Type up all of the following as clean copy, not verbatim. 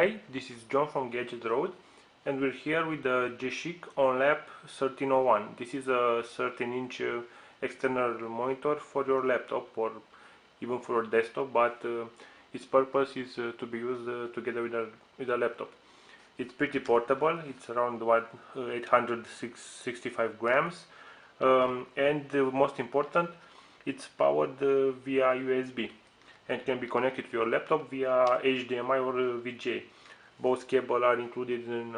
Hi, this is John from Gadget Road, and we're here with the G-Chic OnLap 1301. This is a 13-inch external monitor for your laptop or even for your desktop, but its purpose is to be used together with a laptop. It's pretty portable. It's around 865 grams, and the most important, it's powered via USB and can be connected to your laptop via HDMI or VGA. Both cables are included in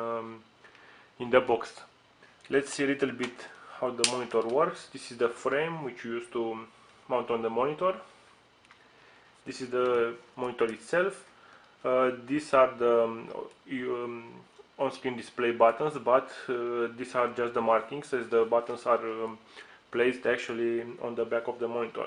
the box. Let's see a little bit how the monitor works. This is the frame which you use to mount on the monitor. This is the monitor itself. These are the on-screen display buttons, but these are just the markings, as the buttons are placed actually on the back of the monitor.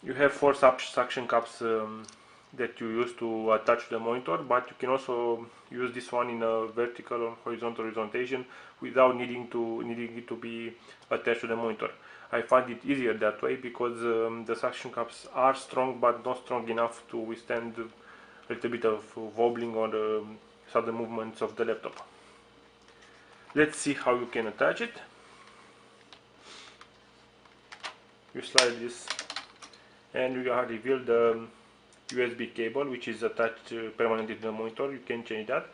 You have four suction cups that you use to attach to the monitor, but you can also use this one in a vertical or horizontal orientation without needing it to be attached to the monitor. I find it easier that way because the suction cups are strong but not strong enough to withstand a little bit of wobbling or sudden movements of the laptop. Let's see how you can attach it. You slide this and you are revealed the USB cable which is attached permanently to the monitor. You can change that,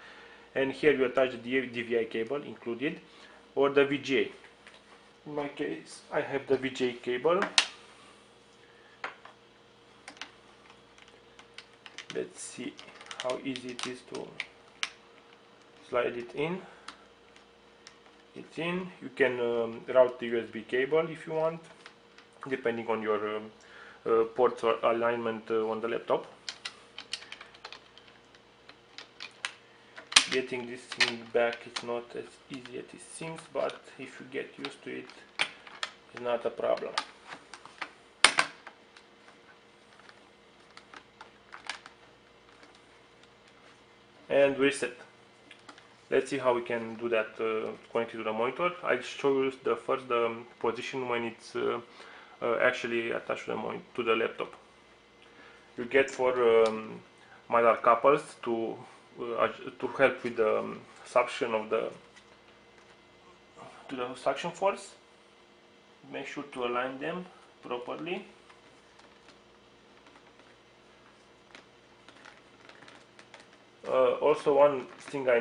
and here you attach the DVI cable included or the VGA. In my case I have the VGA cable. Let's see how easy it is to slide it in. It's in. You can route the USB cable if you want, depending on your ports or alignment on the laptop. Getting this thing back is not as easy as it seems, but if you get used to it, it's not a problem. And reset. Let's see how we can do that connected to the monitor. I'll show you the first position when it's actually attached to the laptop. You get four mylar couples to help with the suction of the suction force. Make sure to align them properly. Also, one thing I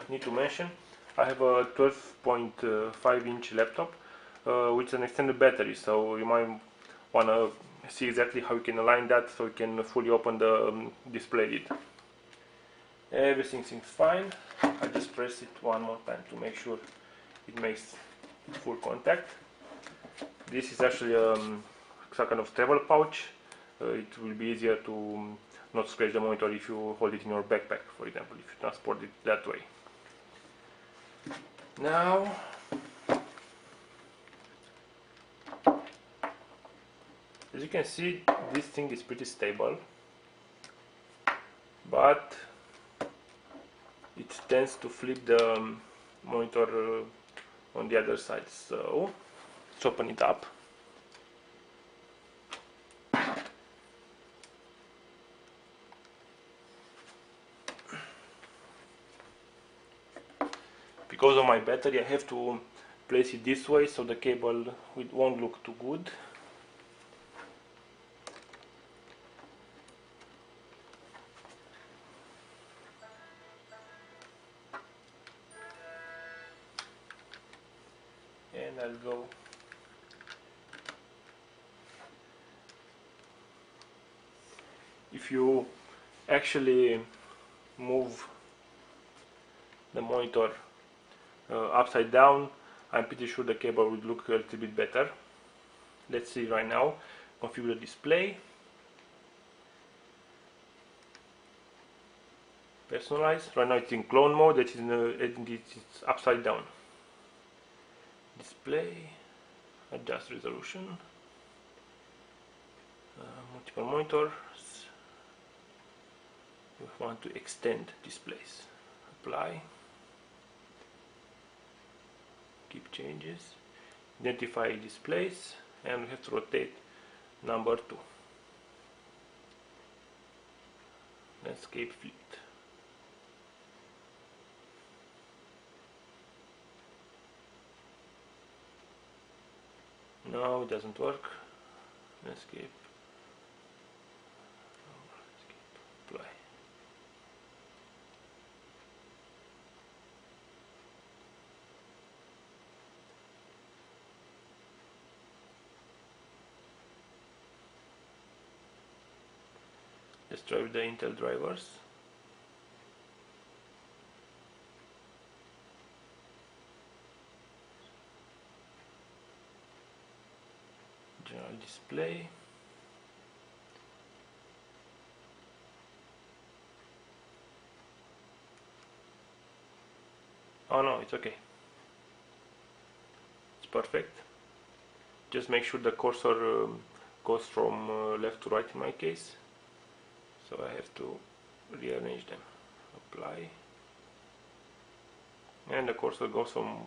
need to mention, I have a 12.5 inch laptop with an extended battery, so you might want to see exactly how you can align that so you can fully open the display lid. Everything seems fine. I just press it one more time to make sure it makes full contact. This is actually some kind of travel pouch. It will be easier to not scratch the monitor if you hold it in your backpack, for example, if you transport it that way. Now, as you can see, this thing is pretty stable, but it tends to flip the monitor on the other side. So let's open it up. Because of my battery, I have to place it this way so the cable won't look too good. And I'll go if you actually move the monitor upside down, I'm pretty sure the cable would look a little bit better. Let's see right now. Configure the display, personalize. Right now it's in clone mode, that is it's upside down. Display, adjust resolution, multiple monitors. We want to extend displays. Apply. Keep changes. Identify displays, and we have to rotate number 2. Landscape flipped. No, it doesn't work. Escape. Apply. Let's try with the Intel drivers. General display. Oh no, it's okay. It's perfect. Just make sure the cursor goes from left to right in my case. So I have to rearrange them. Apply. And the cursor goes from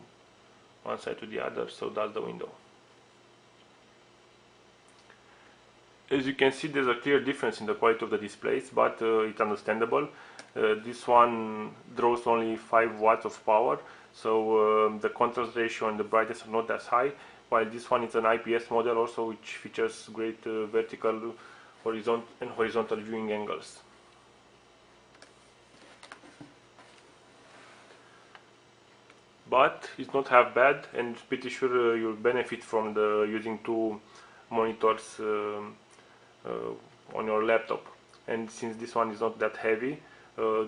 one side to the other, so that's the window. As you can see, there's a clear difference in the quality of the displays, but it's understandable. This one draws only 5 watts of power, so the contrast ratio and the brightness are not as high, while this one is an IPS model also, which features great vertical and horizontal viewing angles. But it's not half bad, and pretty sure you'll benefit from using two monitors on your laptop. And since this one is not that heavy,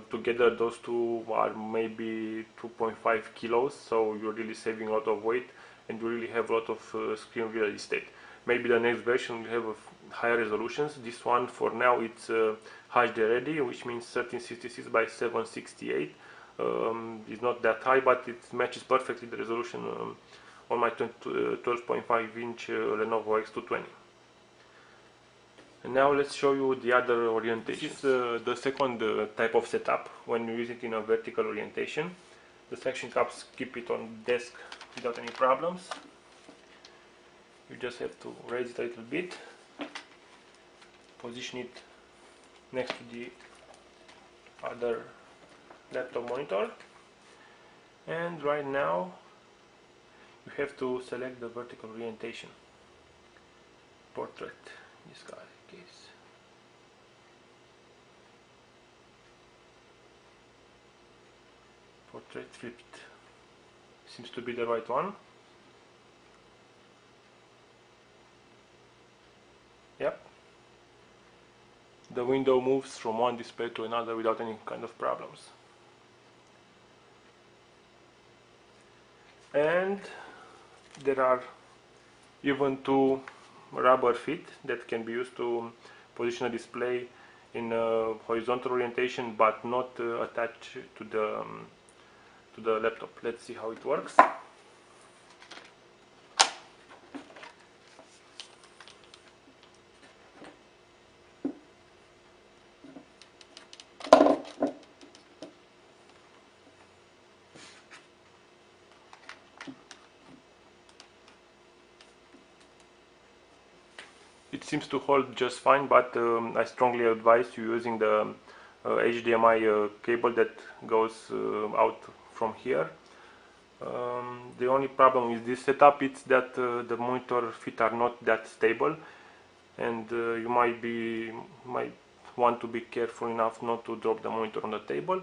together those two are maybe 2.5 kilos, so you're really saving a lot of weight and you really have a lot of screen real estate. Maybe the next version will have higher resolutions. This one for now it's HD ready, which means 1366 by 768. It's not that high, but it matches perfectly the resolution on my 12.5 inch Lenovo X220. And now let's show you the other orientation. This is the second type of setup when you use it in a vertical orientation. The suction cups keep it on desk without any problems. You just have to raise it a little bit, position it next to the other laptop monitor, and right now you have to select the vertical orientation. Portrait, in this case. Portrait flipped. Seems to be the right one. Yep. The window moves from one display to another without any kind of problems. And there are even two rubber feet that can be used to position a display in a horizontal orientation, but not attached to the laptop. Let's see how it works. It seems to hold just fine, but I strongly advise you using the HDMI cable that goes out from here. The only problem with this setup is that the monitor feet are not that stable, and you might want to be careful enough not to drop the monitor on the table.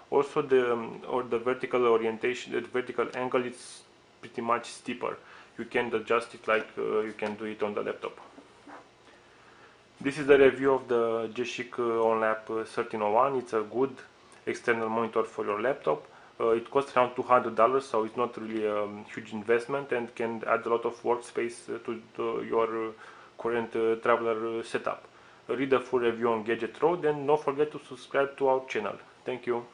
Also, the vertical orientation, the vertical angle is pretty much steeper. You can adjust it like you can do it on the laptop. This is the review of the G-Shyk OnLap 1301. It's a good external monitor for your laptop. It costs around $200, so it's not really a huge investment and can add a lot of workspace to your current traveler setup. Read the full review on Gadget Road and don't forget to subscribe to our channel. Thank you.